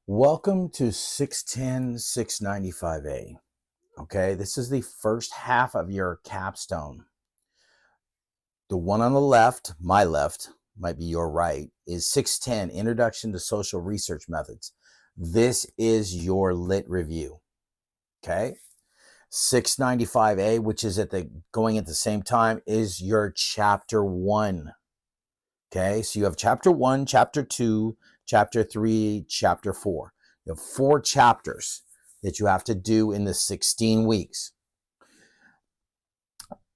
Welcome to 610 695A. Okay, this is the first half of your capstone. The one on the left, my left, might be your right, is 610 Introduction to Social Research Methods. This is your lit review. Okay, 695A, which is going at the same time, is your chapter 1. Okay, so you have chapter 1, chapter 2, chapter 3, chapter 4. You have 4 chapters that you have to do in the 16 weeks.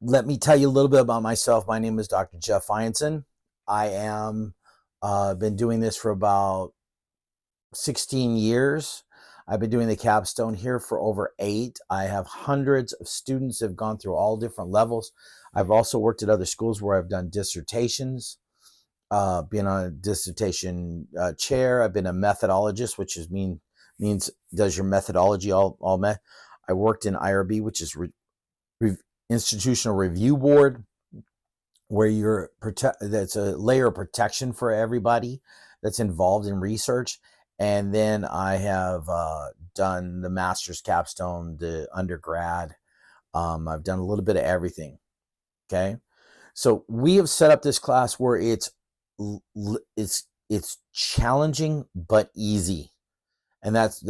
Let me tell you a little bit about myself. My name is Dr. Jeff Ianson. I am been doing this for about 16 years. I've been doing the capstone here for over 8. I have hundreds of students that have gone through all different levels. I've also worked at other schools where I've done dissertations. Been on a dissertation chair. I've been a methodologist, which means does your methodology all. I worked in IRB, which is Institutional Review Board, where that's a layer of protection for everybody that's involved in research. And then I have done the master's capstone, the undergrad. I've done a little bit of everything. Okay, so we have set up this class where it's challenging but easy, and that's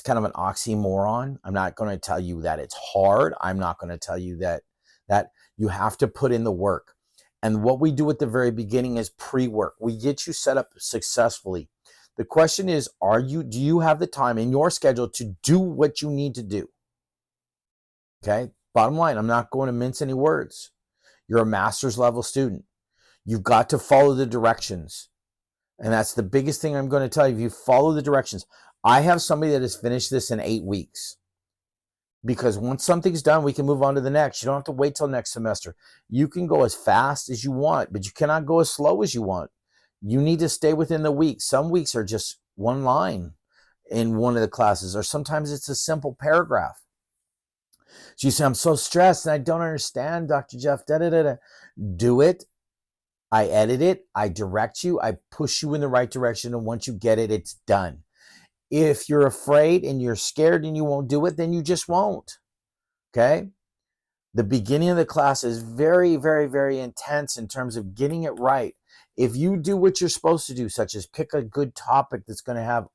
kind of an oxymoron. I'm not going to tell you that it's hard. I'm not going to tell you that you have to put in the work. And what we do at the very beginning is pre-work. We get you set up successfully. The question is, do you have the time in your schedule to do what you need to do? Okay, bottom line, I'm not going to mince any words. You're a master's level student. You've got to follow the directions. And that's the biggest thing I'm going to tell you. If you follow the directions, I have somebody that has finished this in 8 weeks. Because once something's done, we can move on to the next. You don't have to wait till next semester. You can go as fast as you want, but you cannot go as slow as you want. You need to stay within the week. Some weeks are just one line in one of the classes, or sometimes it's a simple paragraph. So you say, I'm so stressed and I don't understand, Dr. Jeff. Do it. I edit it, I direct you, I push you in the right direction, and once you get it, it's done. If you're afraid and you're scared and you won't do it, then you just won't. Okay? The beginning of the class is very, very, very intense in terms of getting it right. If you do what you're supposed to do, such as pick a good topic that's going to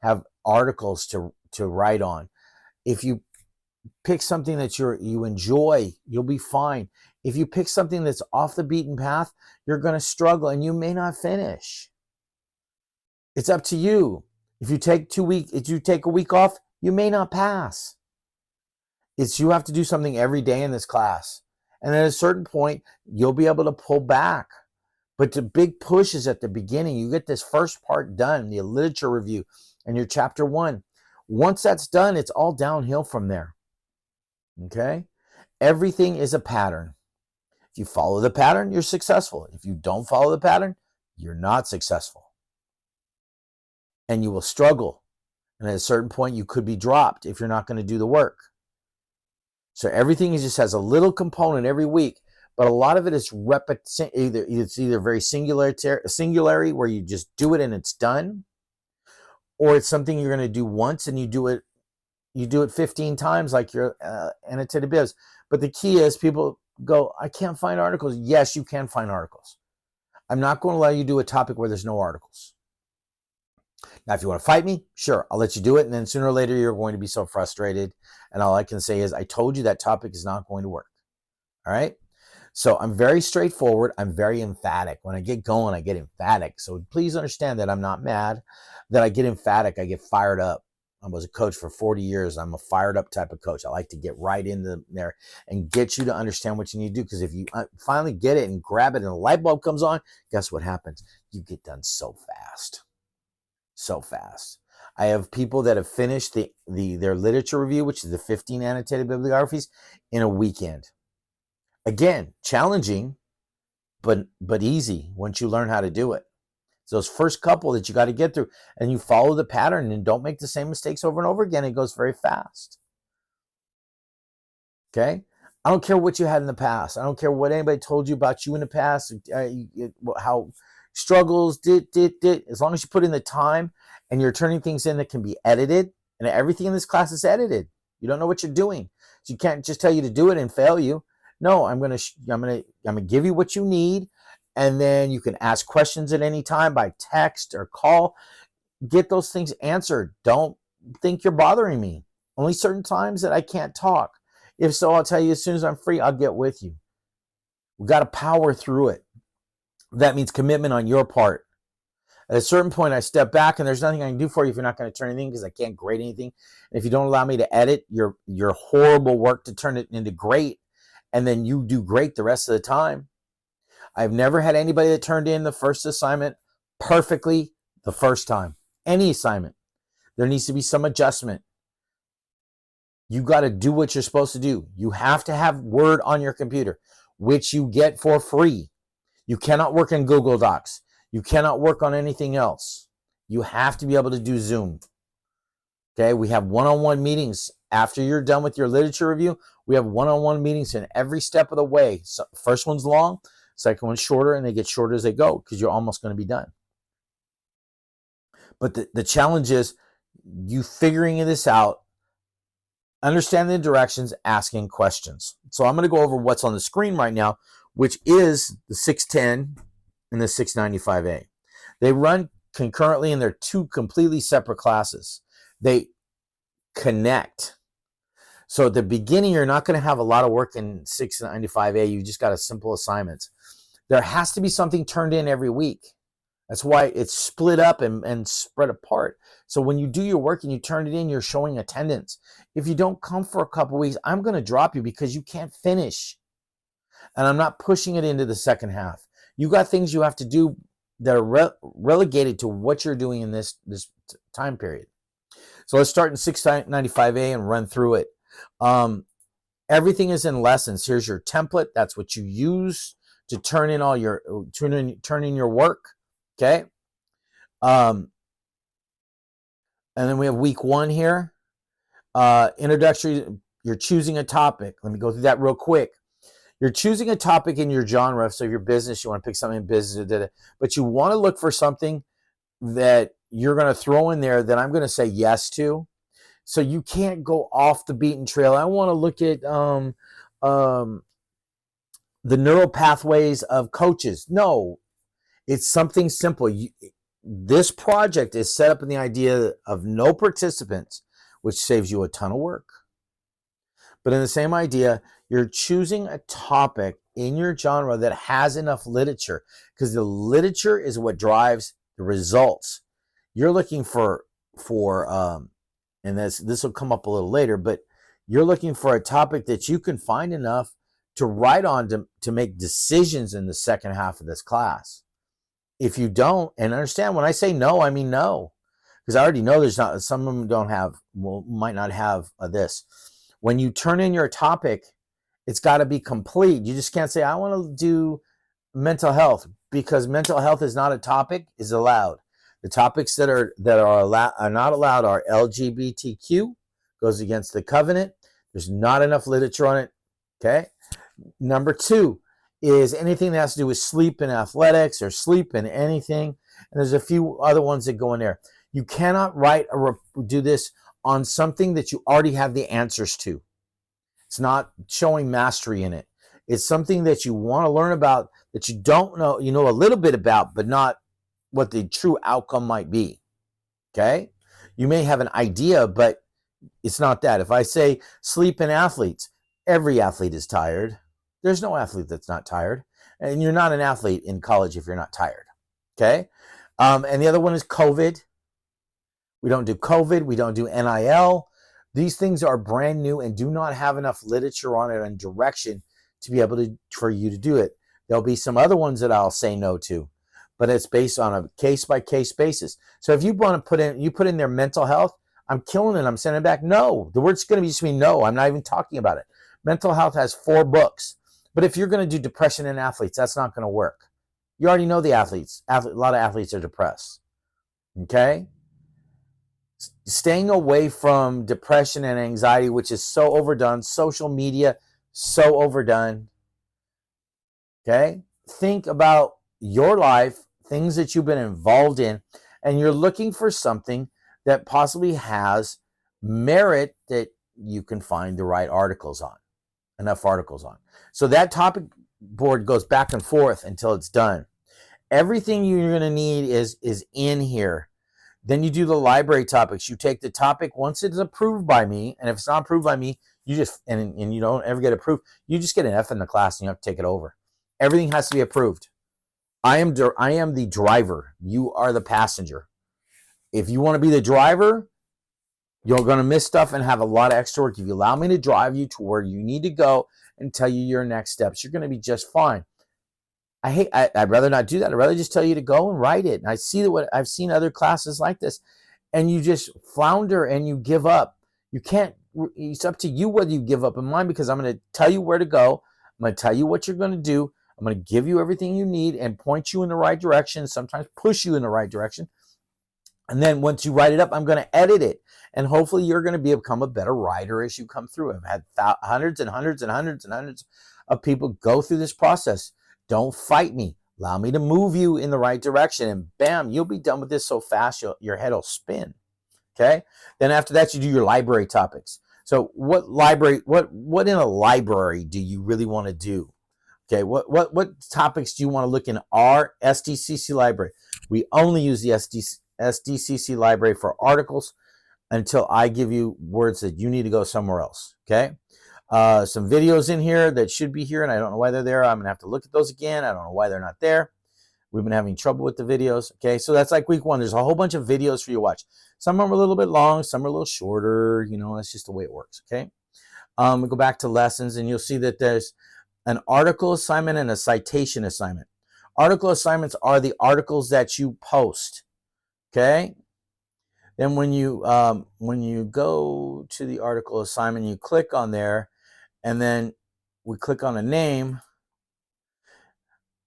have articles to write on. If you pick something that you enjoy, you'll be fine. If you pick something that's off the beaten path, you're going to struggle and you may not finish. It's up to you. If you take a week off, you may not pass. You have to do something every day in this class. And at a certain point, you'll be able to pull back. But the big push is at the beginning. You get this first part done, the literature review, and your chapter 1. Once that's done, it's all downhill from there. Okay? Everything is a pattern. If you follow the pattern, you're successful. If you don't follow the pattern, you're not successful. And you will struggle. And at a certain point, you could be dropped if you're not going to do the work. So everything just has a little component every week, but a lot of it is it's either very singularity where you just do it and it's done, or it's something you're going to do once and you do it 15 times like you're annotated biz. But the key is people go, I can't find articles. Yes, you can find articles. I'm not going to allow you to do a topic where there's no articles. Now, if you want to fight me, sure, I'll let you do it. And then sooner or later, you're going to be so frustrated. And all I can say is, I told you that topic is not going to work. All right. So I'm very straightforward. I'm very emphatic. When I get going, I get emphatic. So please understand that I'm not mad, that I get emphatic. I get fired up. I was a coach for 40 years. I'm a fired up type of coach. I like to get right in there and get you to understand what you need to do. Because if you finally get it and grab it and the light bulb comes on, guess what happens? You get done so fast. So fast. I have people that have finished their literature review, which is the 15 annotated bibliographies, in a weekend. Again, challenging, but easy once you learn how to do it. It's those first couple that you got to get through, and you follow the pattern and don't make the same mistakes over and over again. It goes very fast. Okay? I don't care what you had in the past. I don't care what anybody told you about you in the past, how struggles, as long as you put in the time and you're turning things in that can be edited, and everything in this class is edited. You don't know what you're doing. So you can't just tell you to do it and fail you. No, I'm going to give you what you need, and then you can ask questions at any time by text or call. Get those things answered. Don't think you're bothering me. Only certain times that I can't talk. If so, I'll tell you as soon as I'm free, I'll get with you. We've got to power through it. That means commitment on your part. At a certain point, I step back, and there's nothing I can do for you if you're not going to turn anything, because I can't grade anything. And if you don't allow me to edit your horrible work to turn it into great, and then you do great the rest of the time. I've never had anybody that turned in the first assignment perfectly the first time. Any assignment. There needs to be some adjustment. You got to do what you're supposed to do. You have to have Word on your computer, which you get for free. You cannot work in Google Docs. You cannot work on anything else. You have to be able to do Zoom. Okay, we have one-on-one meetings. After you're done with your literature review, we have one-on-one meetings in every step of the way. So first one's long, second one's shorter, and they get shorter as they go because you're almost going to be done. But the challenge is you figuring this out, understanding the directions, asking questions. So I'm going to go over what's on the screen right now, which is the 610 and the 695A. They run concurrently, and they're two completely separate classes. They connect. So at the beginning, you're not going to have a lot of work in 695A. You just got a simple assignment. There has to be something turned in every week. That's why it's split up and spread apart. So when you do your work and you turn it in, you're showing attendance. If you don't come for a couple weeks, I'm going to drop you because you can't finish. And I'm not pushing it into the second half. You got things you have to do that are relegated to what you're doing in this time period. So let's start in 695A and run through it. Everything is in lessons. Here's your template. That's what you use to turn in all your turn in your work. Okay. And then we have week 1 here. Introductory. You're choosing a topic. Let me go through that real quick. You're choosing a topic in your genre. So your business, you want to pick something in business, but you want to look for something that you're going to throw in there that I'm going to say yes to. So you can't go off the beaten trail. I want to look at the neural pathways of coaches. No, it's something simple. This project is set up in the idea of no participants, which saves you a ton of work. But in the same idea, you're choosing a topic in your genre that has enough literature, because the literature is what drives the results. You're looking for and this will come up a little later, but you're looking for a topic that you can find enough to write on to make decisions in the second half of this class. If you don't, and understand when I say no, I mean no, because I already know there's not, some of them might not have this. When you turn in your topic, it's got to be complete. You just can't say, I want to do mental health, because mental health is not a topic, is allowed. The topics that are not allowed are LGBTQ, goes against the covenant. There's not enough literature on it. Okay. Number 2 is anything that has to do with sleep and athletics or sleep and anything. And there's a few other ones that go in there. You cannot write or do this on something that you already have the answers to. It's not showing mastery in it. It's something that you want to learn about that you don't know, you know a little bit about, but not what the true outcome might be. Okay? You may have an idea, but it's not that. If I say sleep and athletes, every athlete is tired. There's no athlete that's not tired. And you're not an athlete in college if you're not tired. Okay? And the other one is COVID. We don't do COVID. We don't do NIL. These things are brand new and do not have enough literature on it and direction to be able to, for you to do it. There'll be some other ones that I'll say no to, but it's based on a case-by-case basis. So if you want to put in their mental health, I'm killing it. I'm sending it back. No, the word's going to be just mean no. I'm not even talking about it. Mental health has 4 books. But if you're going to do depression in athletes, that's not going to work. You already know the athletes. A lot of athletes are depressed. Okay? Staying away from depression and anxiety, which is so overdone. Social media, so overdone. Okay? Think about your life, things that you've been involved in, and you're looking for something that possibly has merit that you can find the right articles on, enough articles on. So that topic board goes back and forth until it's done. Everything you're going to need is in here. Then you do the library topics. You take the topic once it's approved by me, and if it's not approved by me, you just, and you don't ever get approved, you just get an F in the class and you have to take it over. Everything has to be approved. I am the driver. You are the passenger. If you want to be the driver, you're going to miss stuff and have a lot of extra work. If you allow me to drive you to where you need to go and tell you your next steps, you're going to be just fine. I'd rather not do that. I'd rather just tell you to go and write it. And I see that I've seen other classes like this, and you just flounder and you give up. You can't, it's up to you whether you give up in mine, because I'm going to tell you where to go. I'm going to tell you what you're going to do. I'm going to give you everything you need and point you in the right direction, sometimes push you in the right direction. And then once you write it up, I'm going to edit it. And hopefully you're going to become a better writer as you come through. I've had hundreds and hundreds and hundreds and hundreds of people go through this process. Don't fight me. Allow me to move you in the right direction, and bam, you'll be done with this so fast your head will spin. Okay? Then after that, you do your library topics. So what in a library do you really want to do? Okay, what topics do you want to look in our SDCC library? We only use the SDCC library for articles until I give you words that you need to go somewhere else. Okay? Some videos in here that should be here, and I don't know why they're there. I'm going to have to look at those again. I don't know why they're not there. We've been having trouble with the videos. Okay, so that's like week 1. There's a whole bunch of videos for you to watch. Some of them are a little bit long. Some are a little shorter. You know, that's just the way it works. Okay, we go back to lessons, and you'll see that there's an article assignment and a citation assignment. Article assignments are the articles that you post. Okay. Then when you go to the article assignment, you click on there, and then we click on a name.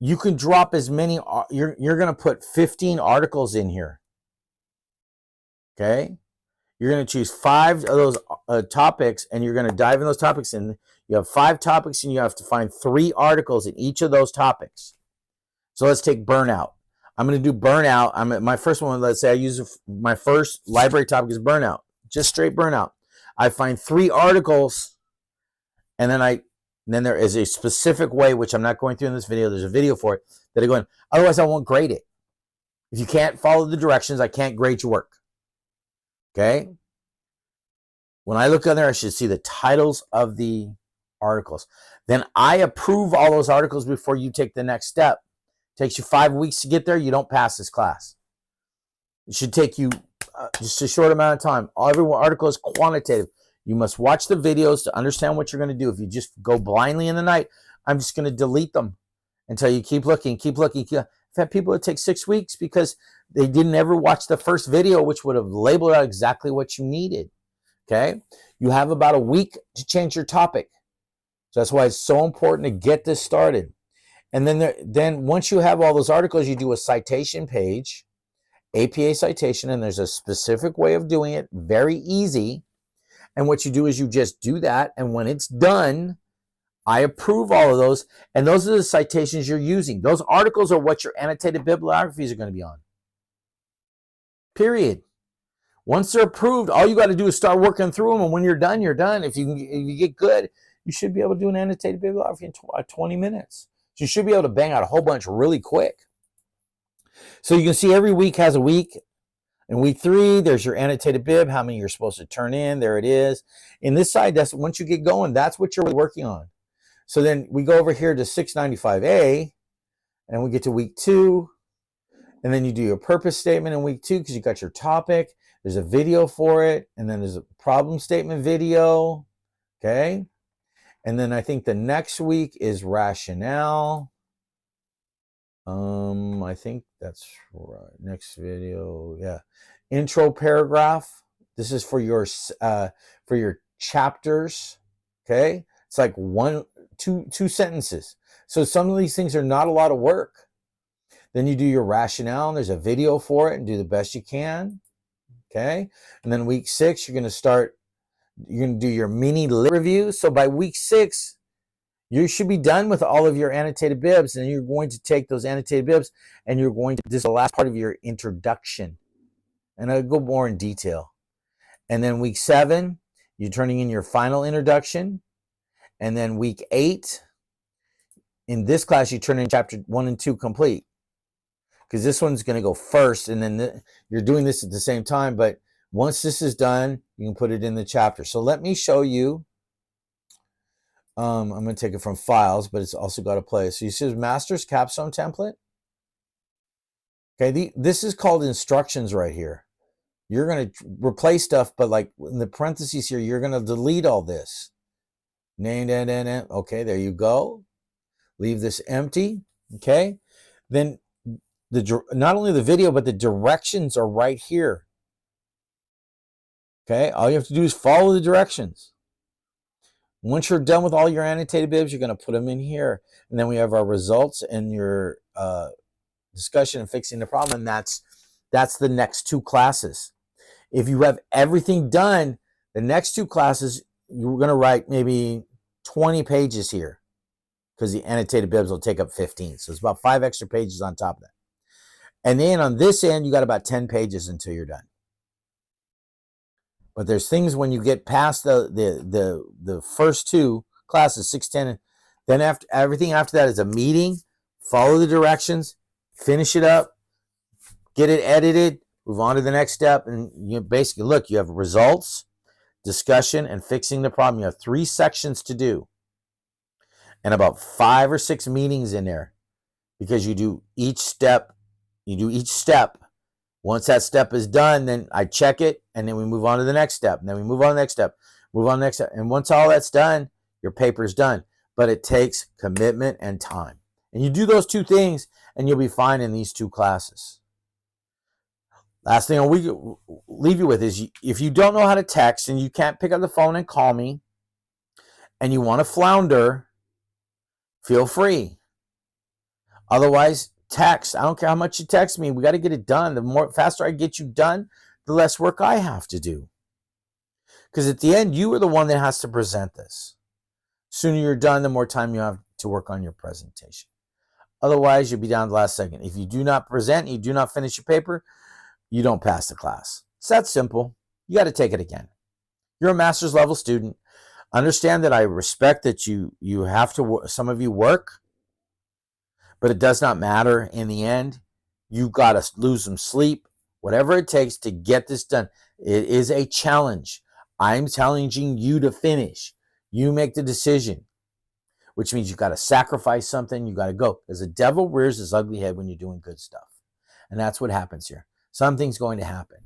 You can drop as many, you're going to put 15 articles in here. Okay? You're going to choose 5 of those topics, and you're going to dive in those topics. And you have 5 topics, and you have to find 3 articles in each of those topics. So let's take burnout. I'm going to do burnout. My first one, let's say I use my first library topic is burnout, just straight burnout. I find 3 articles, and then there is a specific way, which I'm not going through in this video. There's a video for it that I go in. Otherwise, I won't grade it. If you can't follow the directions, I can't grade your work. Okay? When I look on there, I should see the titles of the articles. Then I approve all those articles before you take the next step. Takes you 5 weeks to get there, you don't pass this class. It should take you just a short amount of time. Every article is quantitative. You must watch the videos to understand what you're going to do. If you just go blindly in the night, I'm just going to delete them until you keep looking, keep looking. I've had people that take 6 weeks because they didn't ever watch the first video, which would have labeled out exactly what you needed. Okay? You have about a week to change your topic. So that's why it's so important to get this started. And then once you have all those articles, you do a citation page, APA citation, and there's a specific way of doing it, very easy. And what you do is you just do that, and when it's done, I approve all of those, and those are the citations you're using. Those articles are what your annotated bibliographies are going to be on. Period. Once they're approved, all you got to do is start working through them, and when you're done, you're done. If you get good, you should be able to do an annotated bibliography in 20 minutes. So you should be able to bang out a whole bunch really quick. So you can see every week has a week. In week 3, there's your annotated bib, how many you're supposed to turn in. There it is. In this side, that's once you get going, that's what you're working on. So then we go over here to 695A, and we get to week 2, and then you do your purpose statement in week 2 because you got your topic. There's a video for it, and then there's a problem statement video. Okay. And then I think the next week is rationale. I think that's right. Next video, yeah. Intro paragraph. This is for your chapters. Okay, it's like two sentences. So some of these things are not a lot of work. Then you do your rationale, and there's a video for it, and do the best you can. Okay, and then week 6, you're going to do your mini review. So by week 6, you should be done with all of your annotated bibs, and you're going to take those annotated bibs, and this is the last part of your introduction. And I'll go more in detail. And then week 7, you're turning in your final introduction. And then week 8, in this class, you turn in chapter 1 and 2 complete. Because this one's going to go first, and then you're doing this at the same time. But once this is done, you can put it in the chapter. So let me show you. I'm going to take it from files, but it's also got a place. So you see master's capstone template. Okay, this is called instructions right here. You're going to replace stuff, but like in the parentheses here, you're going to delete all this. Okay, there you go. Leave this empty. Okay, then not only the video, but the directions are right here. Okay, all you have to do is follow the directions. Once you're done with all your annotated bibs, you're going to put them in here. And then we have our results and your discussion and fixing the problem. And that's the next 2 classes. If you have everything done, the next 2 classes, you're going to write maybe 20 pages here because the annotated bibs will take up 15. So it's about 5 extra pages on top of that. And then on this end, you got about 10 pages until you're done. But there's things when you get past the first 2 classes, 6, 10, then after everything after that is a meeting, follow the directions, finish it up, get it edited, move on to the next step. And you basically, look, you have results, discussion, and fixing the problem. You have 3 sections to do. And about 5 or 6 meetings in there because you do each step. Once that step is done, then I check it, and then we move on to the next step. And then we move on to the next step, move on to the next step. And once all that's done, your paper's done. But it takes commitment and time. And you do those 2 things, and you'll be fine in these 2 classes. Last thing I'll leave you with is if you don't know how to text and you can't pick up the phone and call me, and you want to flounder, feel free. Otherwise, text. I don't care how much you text me. We got to get it done. The faster I get you done, the less work I have to do. Because at the end, you are the one that has to present this. Sooner you're done, the more time you have to work on your presentation. Otherwise, you'll be down to the last second. If you do not present, you do not finish your paper, you don't pass the class. It's that simple. You got to take it again. You're a master's level student. Understand that I respect that you have to, some of you work, but it does not matter in the end. You got to lose some sleep, whatever it takes to get this done. It is a challenge. I'm challenging you to finish. You make the decision, which means you got to sacrifice something. You got to go. Because the devil rears his ugly head when you're doing good stuff. And that's what happens here. Something's going to happen.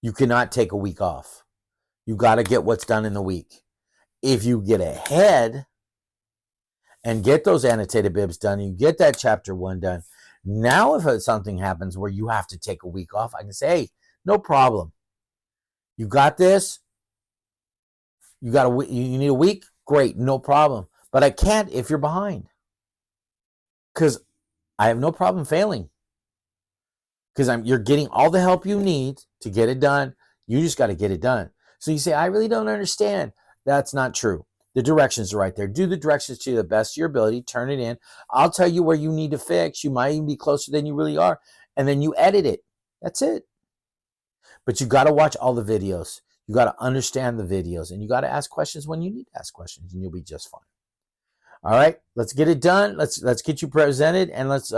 You cannot take a week off. You got to get what's done in the week. If you get ahead and get those annotated bibs done, you get that chapter 1 done. Now, if something happens where you have to take a week off, I can say, hey, no problem. You got this. You need a week? Great, no problem. But I can't if you're behind. Because I have no problem failing. Because you're getting all the help you need to get it done. You just got to get it done. So you say, I really don't understand. That's not true. The directions are right there. Do the directions to the best of your ability. Turn it in. I'll tell you where you need to fix. You might even be closer than you really are. And then you edit it. That's it. But you got to watch all the videos. You got to understand the videos. And you got to ask questions when you need to ask questions. And you'll be just fine. All right. Let's get it done. Let's get you presented. And let's